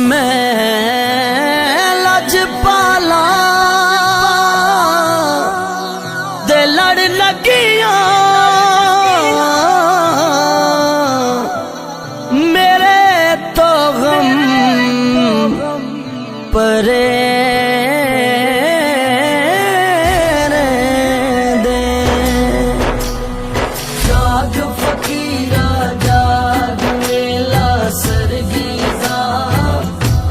मैं लजपाला दे लड़ लगिया मेरे तो गम परे दे। जाग फकीरा जाग वेला सरगीजा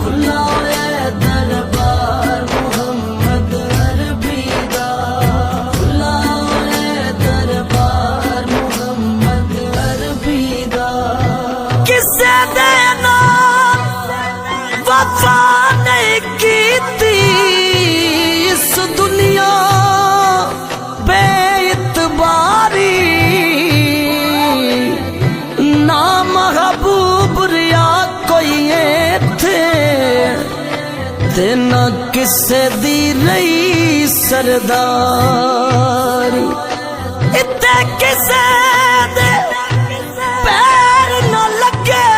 खुला है दरबार मोहम्मद अरबी दा। खुला है दरबार मोहम्मद अरबी दा। किसे देना वफा नहीं कीती इस दुनिया बेइतबारी ना महबूब रिया कोई थे ते न किसे दी रही सरदारी। इत्ते किसे दे पैर न लगे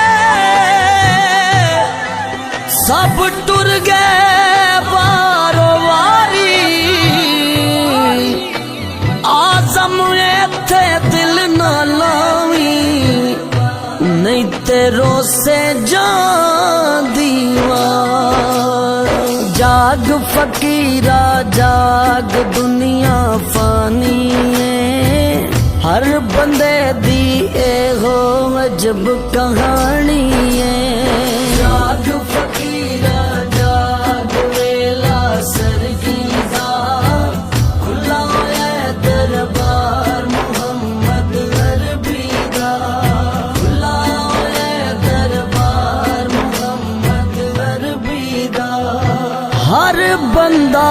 सब टुर गए बारो वारी। आजम थे दिल न लावी नहीं तेरो से जान दीवार। जाग फकीरा जाग दुनिया फानी है हर बंदे दी एहो अजब कहानी है। जाग फकीरा जाग वेला सरगीजा खुला है दरबार मोहम्मद अरबी दा। खुला है दरबार मोहम्मद अरबी दा। हर बंदा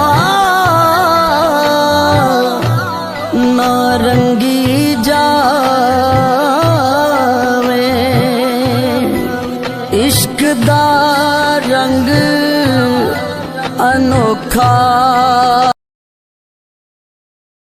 नारंगी जावे इश्क दा रंग अनोखा।